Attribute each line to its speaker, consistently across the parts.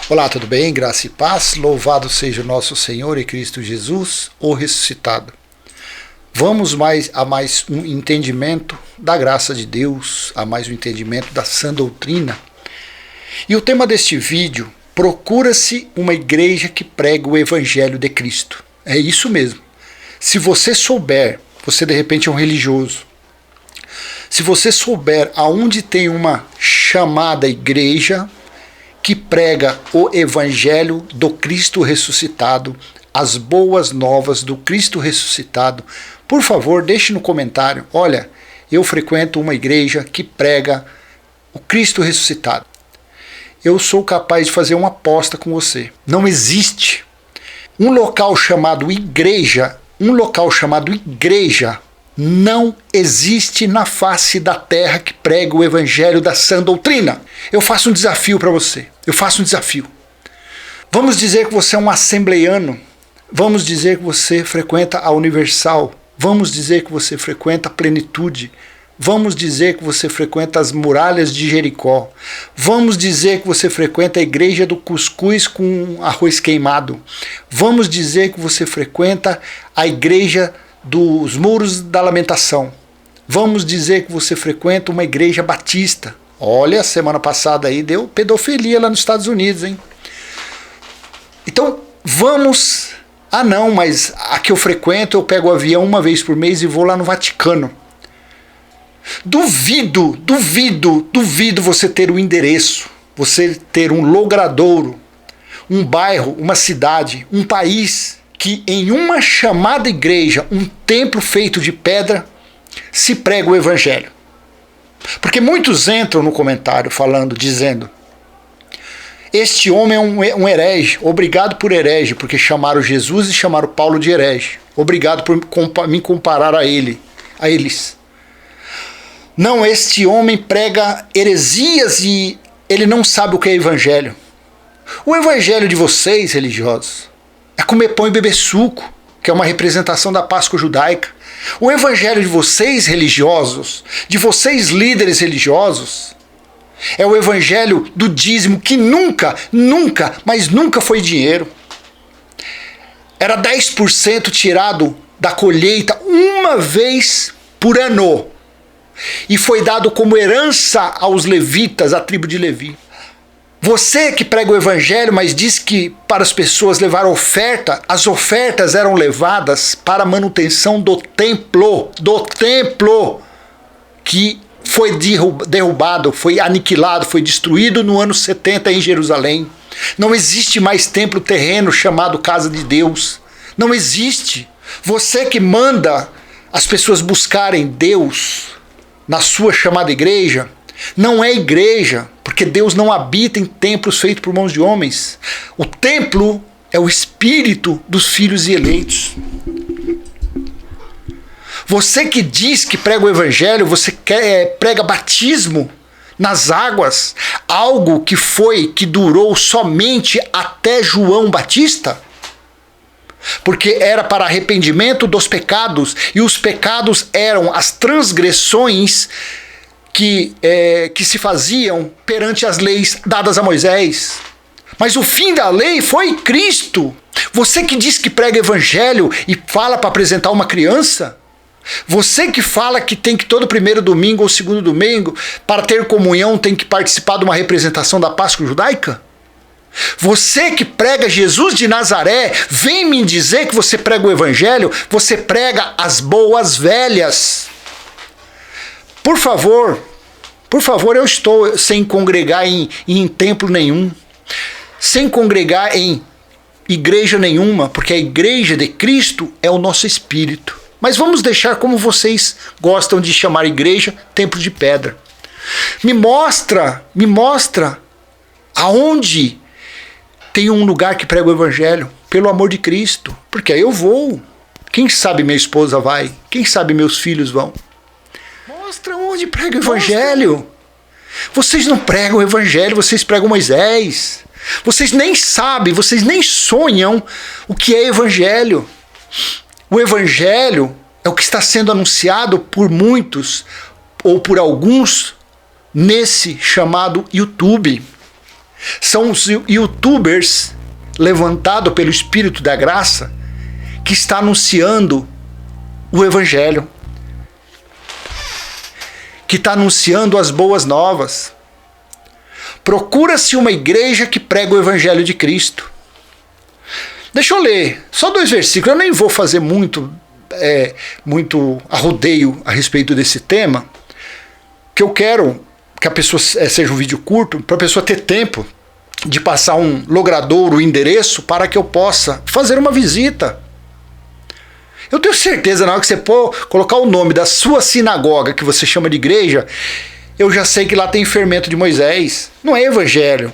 Speaker 1: Olá, tudo bem? Graça e paz. Louvado seja o nosso Senhor e Cristo Jesus, o ressuscitado. Vamos a mais um entendimento da graça de Deus, a mais um entendimento da sã doutrina. E o tema deste vídeo: procura-se uma igreja que prega o Evangelho de Cristo. É isso mesmo. Se você souber, você de repente é um religioso, se você souber aonde tem uma chamada igreja que prega o Evangelho do Cristo ressuscitado, as boas novas do Cristo ressuscitado, por favor, deixe no comentário: olha, eu frequento uma igreja que prega o Cristo ressuscitado. Eu sou capaz de fazer uma aposta com você. Não existe um local chamado igreja, não existe na face da terra que prega o Evangelho da sã doutrina. Eu faço um desafio para você. Vamos dizer que você é um assembleiano. Vamos dizer que você frequenta a Universal. Vamos dizer que você frequenta a Plenitude. Vamos dizer que você frequenta as muralhas de Jericó. Vamos dizer que você frequenta a igreja do cuscuz com arroz queimado. Vamos dizer que você frequenta a igreja dos muros da lamentação. Vamos dizer que você frequenta uma igreja batista. Olha, semana passada aí deu pedofilia lá nos Estados Unidos, hein? Então, vamos... Ah não, mas a que eu frequento, eu pego o avião uma vez por mês e vou lá no Vaticano. Duvido você ter um endereço, você ter um logradouro, um bairro, uma cidade, um país que em uma chamada igreja, um templo feito de pedra, se prega o Evangelho. Porque muitos entram no comentário dizendo: este homem é um herege, obrigado por herege, porque chamaram Jesus e chamaram Paulo de herege. Obrigado por me comparar a eles. Não, este homem prega heresias e ele não sabe o que é evangelho. O evangelho de vocês, religiosos, é comer pão e beber suco, que é uma representação da Páscoa judaica. O evangelho de vocês, religiosos, de vocês, líderes religiosos, é o evangelho do dízimo, que nunca foi dinheiro. Era 10% tirado da colheita uma vez por ano. E foi dado como herança aos levitas, à tribo de Levi. Você que prega o Evangelho, mas diz que para as pessoas levar oferta, as ofertas eram levadas para a manutenção do templo, que foi derrubado, foi aniquilado, foi destruído no ano 70 em Jerusalém. Não existe mais templo terreno chamado Casa de Deus. Não existe. Você que manda as pessoas buscarem Deus na sua chamada igreja, não é igreja, porque Deus não habita em templos feitos por mãos de homens. O templo é o espírito dos filhos e eleitos. Você que diz que prega o Evangelho, você prega batismo nas águas, algo que durou somente até João Batista, porque era para arrependimento dos pecados, e os pecados eram as transgressões que se faziam perante as leis dadas a Moisés. Mas o fim da lei foi Cristo. Você que diz que prega evangelho e fala para apresentar uma criança, você que fala que tem que todo primeiro domingo ou segundo domingo, para ter comunhão, tem que participar de uma representação da Páscoa judaica, você que prega Jesus de Nazaré, vem me dizer que você prega o Evangelho, você prega as boas velhas. Por favor, eu estou sem congregar em templo nenhum, sem congregar em igreja nenhuma, porque a igreja de Cristo é o nosso espírito. Mas vamos deixar como vocês gostam de chamar igreja, templo de pedra. Me mostra aonde tem um lugar que prega o Evangelho, pelo amor de Cristo, porque aí eu vou. Quem sabe minha esposa vai, quem sabe meus filhos vão. Mostra onde prega o Evangelho. Vocês não pregam o Evangelho, vocês pregam Moisés. Vocês nem sabem, vocês nem sonham o que é Evangelho. O Evangelho é o que está sendo anunciado por muitos, ou por alguns, nesse chamado YouTube. São os youtubers levantados pelo Espírito da Graça que está anunciando o Evangelho, que está anunciando as boas novas. Procura-se uma igreja que prega o Evangelho de Cristo. Deixa eu ler só 2 versículos, eu nem vou fazer muito arrodeio a respeito desse tema, que eu quero que a pessoa seja um vídeo curto, para a pessoa ter tempo de passar um logradouro, o endereço, para que eu possa fazer uma visita. Eu tenho certeza, na hora que você colocar o nome da sua sinagoga, que você chama de igreja, eu já sei que lá tem fermento de Moisés, não é evangelho.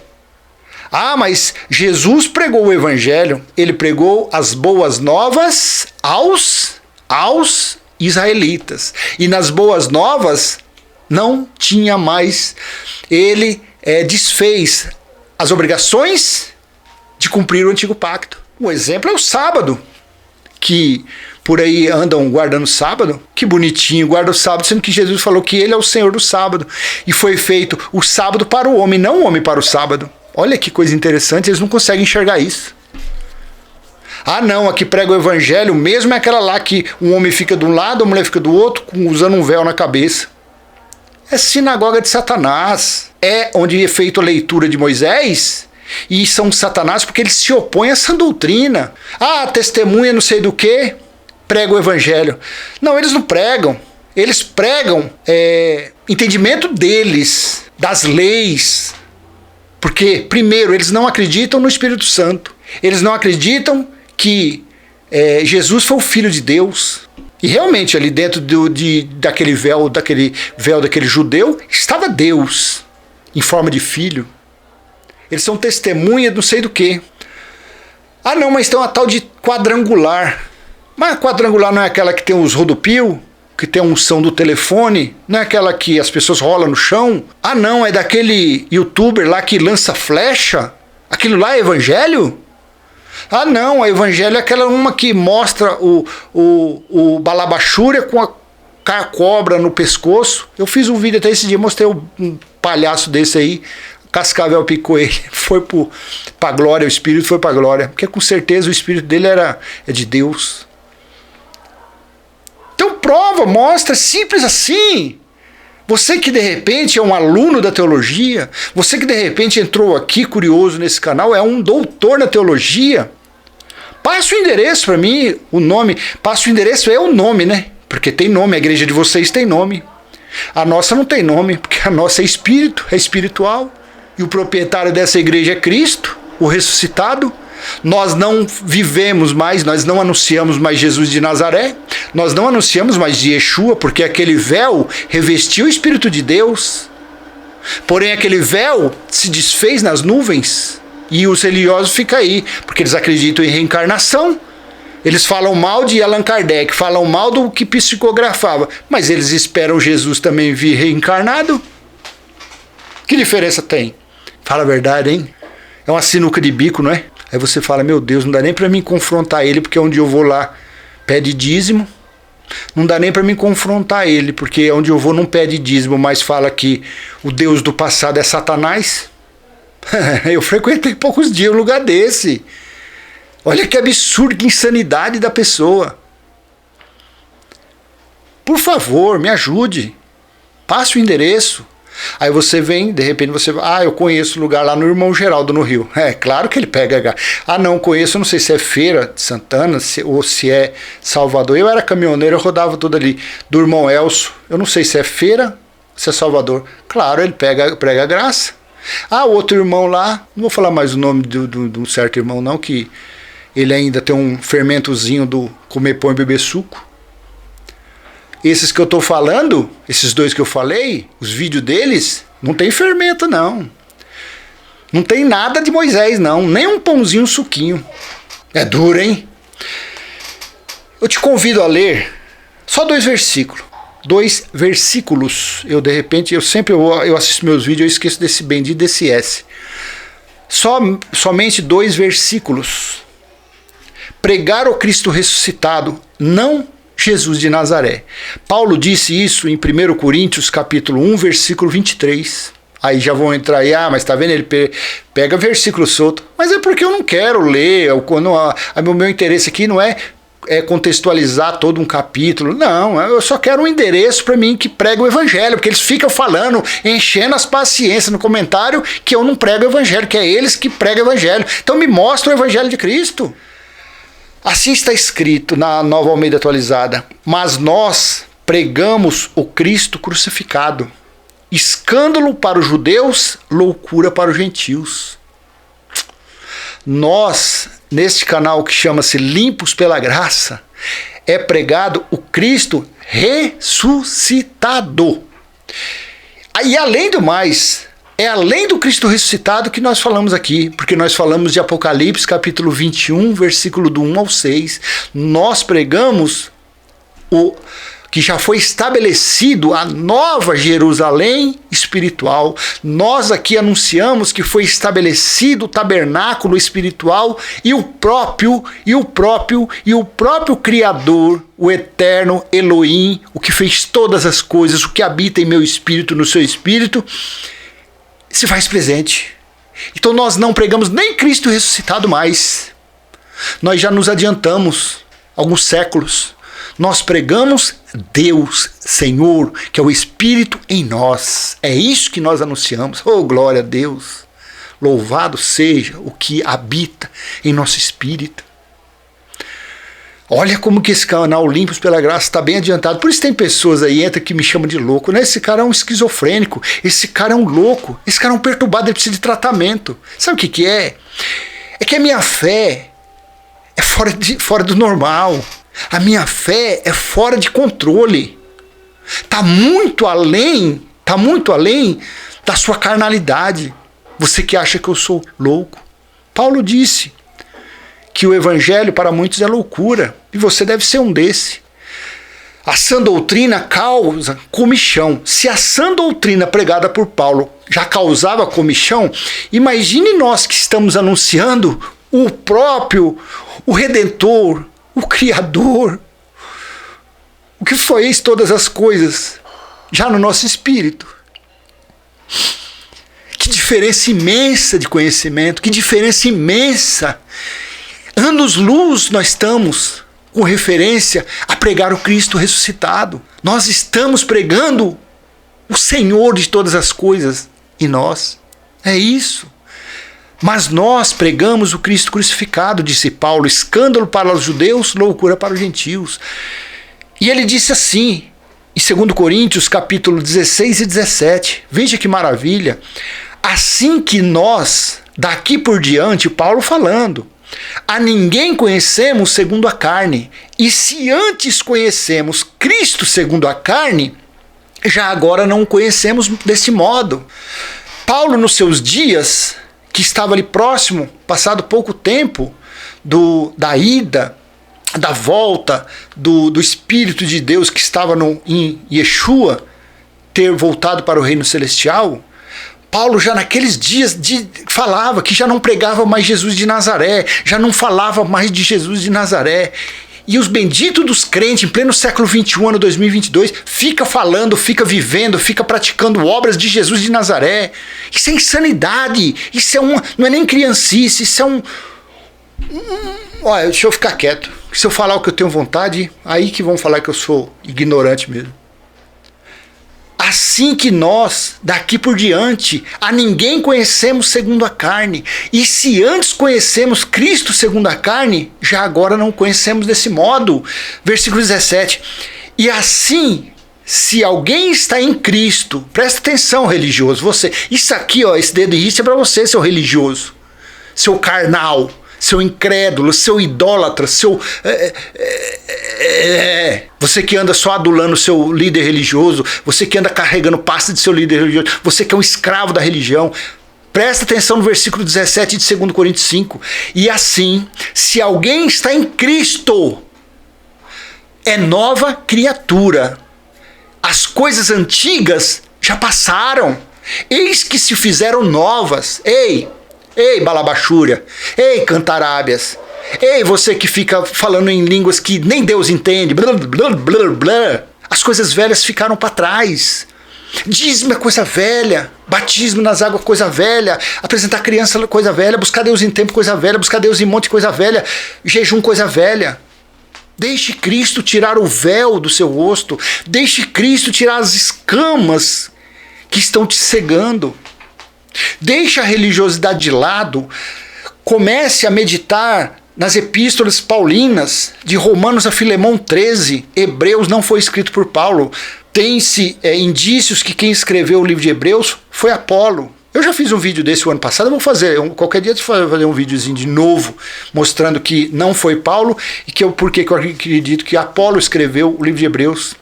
Speaker 1: Ah, mas Jesus pregou o evangelho, ele pregou as boas novas aos israelitas. E nas boas novas não tinha mais, ele desfez as obrigações de cumprir o antigo pacto. Um exemplo é o sábado, que por aí andam guardando o sábado. Que bonitinho, guarda o sábado, sendo que Jesus falou que ele é o Senhor do sábado. E foi feito o sábado para o homem, não o homem para o sábado. Olha que coisa interessante, eles não conseguem enxergar isso. Ah não, a que prega o evangelho mesmo é aquela lá que um homem fica de um lado, a mulher fica do outro, usando um véu na cabeça. É sinagoga de Satanás. É onde é feita a leitura de Moisés, e são Satanás porque eles se opõem a essa doutrina. Ah, testemunha não sei do que, prega o evangelho. Não, eles não pregam. Eles pregam entendimento deles, das leis. Porque, primeiro, eles não acreditam no Espírito Santo. Eles não acreditam que Jesus foi o Filho de Deus. E realmente, ali dentro daquele véu daquele judeu, estava Deus, em forma de filho. Eles são testemunha não sei do que. Ah não, mas tem uma tal de quadrangular. Mas a quadrangular não é aquela que tem os rodopios? Que tem a unção do telefone? Não é aquela que as pessoas rolam no chão? Ah não, é daquele youtuber lá que lança flecha? Aquilo lá é evangelho? Ah não, a evangelho é aquela uma que mostra o balabachúria com a cobra no pescoço. Eu fiz um vídeo até esse dia, mostrei um palhaço desse aí, Cascavel picou ele, foi pra glória, o espírito foi pra glória, porque com certeza o espírito dele é de Deus. Então prova, mostra, simples assim. Você que de repente é um aluno da teologia, você que de repente entrou aqui curioso nesse canal, é um doutor na teologia, passa o endereço para mim, o nome, passa o endereço é o nome, né? Porque tem nome, a igreja de vocês tem nome. A nossa não tem nome, porque a nossa é espírito, é espiritual. E o proprietário dessa igreja é Cristo, o ressuscitado. Nós não vivemos mais, nós não anunciamos mais Jesus de Nazaré, nós não anunciamos mais de Yeshua, porque aquele véu revestiu o Espírito de Deus. Porém, aquele véu se desfez nas nuvens e os religiosos ficam aí, porque eles acreditam em reencarnação. Eles falam mal de Allan Kardec, falam mal do que psicografava, mas eles esperam Jesus também vir reencarnado. Que diferença tem? Fala a verdade, hein? É uma sinuca de bico, não é? Aí você fala, meu Deus, não dá nem para mim confrontar ele, porque onde eu vou lá pede dízimo. Não dá nem para mim confrontar ele, porque onde eu vou não pede dízimo, mas fala que o Deus do passado é Satanás. Eu frequentei poucos dias um lugar desse. Olha que absurdo, que insanidade da pessoa. Por favor, me ajude. Passe o endereço. Aí você vem, de repente você vai, eu conheço o lugar lá no Irmão Geraldo, no Rio. É claro que ele pega. Ah não, conheço, não sei se é Feira de Santana ou se é Salvador. Eu era caminhoneiro, eu rodava tudo ali. Do Irmão Elcio, eu não sei se é Feira, se é Salvador. Claro, ele prega a graça. Ah, o outro irmão lá, não vou falar mais o nome de um certo irmão não, que ele ainda tem um fermentozinho do comer pão e beber suco. Esses que eu estou falando, esses dois que eu falei, os vídeos deles, não tem fermento não. Não tem nada de Moisés não, nem um pãozinho, um suquinho. É duro, hein? Eu te convido a ler só 2 versículos. 2 versículos. Eu de repente, eu assisto meus vídeos, eu esqueço desse bendito desse S. Somente 2 versículos. Pregar o Cristo ressuscitado, não Jesus de Nazaré. Paulo disse isso em 1 Coríntios capítulo 1, versículo 23. Aí já vão entrar aí, mas tá vendo, ele pega versículo solto. Mas é porque eu não quero ler, o meu interesse aqui não é contextualizar todo um capítulo. Não, eu só quero um endereço para mim que prega o evangelho, porque eles ficam falando, enchendo as paciências no comentário que eu não prego o evangelho, que é eles que pregam o evangelho. Então me mostra o evangelho de Cristo. Assim está escrito na Nova Almeida Atualizada: mas nós pregamos o Cristo crucificado, escândalo para os judeus, loucura para os gentios. Nós, neste canal que chama-se Limpos pela Graça, é pregado o Cristo ressuscitado. E além do mais, é além do Cristo ressuscitado que nós falamos aqui, porque nós falamos de Apocalipse capítulo 21, versículo do 1 ao 6. Nós pregamos o que já foi estabelecido, a nova Jerusalém espiritual. Nós aqui anunciamos que foi estabelecido o tabernáculo espiritual e o próprio Criador, o eterno Elohim, o que fez todas as coisas, o que habita em meu espírito, no seu espírito, se faz presente. Então nós não pregamos nem Cristo ressuscitado mais. Nós já nos adiantamos alguns séculos. Nós pregamos Deus, Senhor, que é o Espírito em nós. É isso que nós anunciamos. Oh, glória a Deus! Louvado seja o que habita em nosso espírito. Olha como que esse canal Limpos pela Graça está bem adiantado. Por isso tem pessoas aí que me chamam de louco. Né? Esse cara é um esquizofrênico. Esse cara é um louco. Esse cara é um perturbado. Ele precisa de tratamento. Sabe o que é? É que a minha fé é fora do normal. A minha fé é fora de controle. Está muito além da sua carnalidade. Você que acha que eu sou louco. Paulo disse que o evangelho para muitos é loucura. E você deve ser um desse. A sã doutrina causa comichão. Se a sã doutrina pregada por Paulo já causava comichão, imagine nós que estamos anunciando o Redentor, o Criador, o que fez todas as coisas, já no nosso espírito. Que diferença imensa de conhecimento, que diferença imensa. Anos-luz nós estamos com referência a pregar o Cristo ressuscitado. Nós estamos pregando o Senhor de todas as coisas em nós. É isso. Mas nós pregamos o Cristo crucificado, disse Paulo, escândalo para os judeus, loucura para os gentios. E ele disse assim, em 2 Coríntios, capítulo 16 e 17, veja que maravilha, assim que nós, daqui por diante, Paulo falando, a ninguém conhecemos segundo a carne, e se antes conhecemos Cristo segundo a carne, já agora não o conhecemos desse modo. Paulo, nos seus dias, que estava ali próximo, passado pouco tempo da ida, da volta do Espírito de Deus que estava em Yeshua, ter voltado para o reino celestial, Paulo já naqueles dias falava que já não pregava mais Jesus de Nazaré, já não falava mais de Jesus de Nazaré. E os benditos dos crentes, em pleno século XXI, ano 2022, fica falando, fica vivendo, fica praticando obras de Jesus de Nazaré. Isso é insanidade, não é nem criancice, isso é olha, deixa eu ficar quieto. Se eu falar o que eu tenho vontade, aí que vão falar que eu sou ignorante mesmo. Assim que nós, daqui por diante, a ninguém conhecemos segundo a carne. E se antes conhecemos Cristo segundo a carne, já agora não conhecemos desse modo. Versículo 17. E assim, se alguém está em Cristo, presta atenção, religioso, você. Isso aqui, esse dedo de é para você, seu religioso, seu carnal, seu incrédulo, seu idólatra, seu... Você que anda só adulando o seu líder religioso, você que anda carregando passe de seu líder religioso, você que é um escravo da religião. Presta atenção no versículo 17 de 2 Coríntios 5. E assim, se alguém está em Cristo, é nova criatura. As coisas antigas já passaram, eis que se fizeram novas. Ei, balabachúria, ei, cantarábias, ei, você que fica falando em línguas que nem Deus entende, blá, blá, blá, blá. As coisas velhas ficaram para trás. Dízimo é coisa velha, batismo nas águas coisa velha, apresentar criança coisa velha, buscar Deus em tempo coisa velha, buscar Deus em monte coisa velha, jejum coisa velha. Deixe Cristo tirar o véu do seu rosto, deixe Cristo tirar as escamas que estão te cegando. Deixe a religiosidade de lado, comece a meditar nas epístolas paulinas, de Romanos a Filemão 13, Hebreus não foi escrito por Paulo. Tem-se indícios que quem escreveu o livro de Hebreus foi Apolo. Eu já fiz um vídeo desse o ano passado, eu vou fazer, qualquer dia eu vou fazer um videozinho de novo, mostrando que não foi Paulo e porque eu acredito que Apolo escreveu o livro de Hebreus.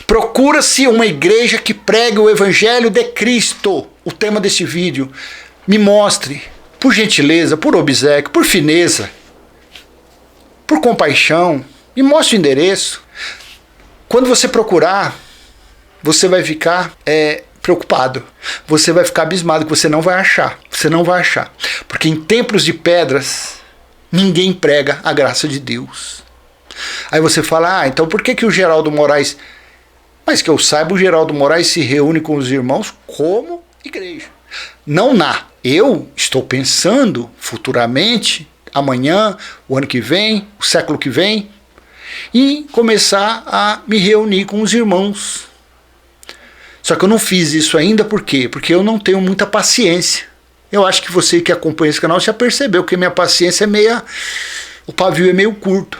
Speaker 1: Procura-se uma igreja que pregue o evangelho de Cristo, o tema deste vídeo. Me mostre, por gentileza, por obséquio, por fineza, por compaixão, me mostre o endereço. Quando você procurar, você vai ficar preocupado. Você vai ficar abismado que você não vai achar. Você não vai achar. Porque em templos de pedras, ninguém prega a graça de Deus. Aí você fala, então por que o Geraldo Moraes... Mas que eu saiba, o Geraldo Moraes se reúne com os irmãos como igreja. Não eu estou pensando futuramente, amanhã, o ano que vem, o século que vem, e começar a me reunir com os irmãos. Só que eu não fiz isso ainda, por quê? Porque eu não tenho muita paciência. Eu acho que você que acompanha esse canal já percebeu que minha paciência é meia... O pavio é meio curto.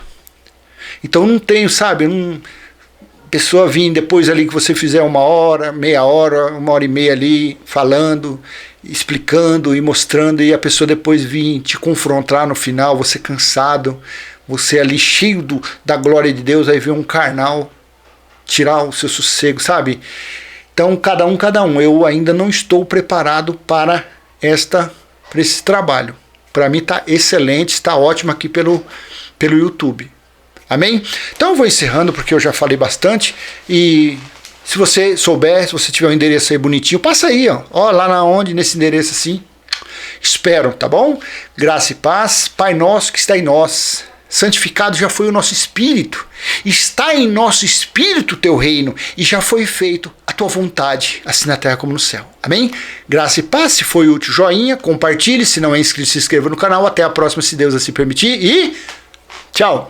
Speaker 1: Então eu não tenho, sabe? Pessoa vir depois ali que você fizer 1 hora, meia hora, 1h30 ali, falando, explicando e mostrando, e a pessoa depois vir te confrontar no final, você cansado, você ali cheio da glória de Deus, aí vem um carnal tirar o seu sossego, sabe? Então, cada um. Eu ainda não estou preparado para esse trabalho. Para mim está excelente, está ótimo aqui pelo YouTube. Amém? Então eu vou encerrando porque eu já falei bastante. E se você souber, se você tiver um endereço aí bonitinho, passa aí, ó lá na onde, nesse endereço assim. Espero, tá bom? Graça e paz. Pai nosso que está em nós, santificado já foi o nosso espírito. Está em nosso espírito o teu reino e já foi feito a tua vontade, assim na terra como no céu. Amém? Graça e paz. Se foi útil, joinha, compartilhe. Se não é inscrito, se inscreva no canal. Até a próxima, se Deus assim permitir. E tchau!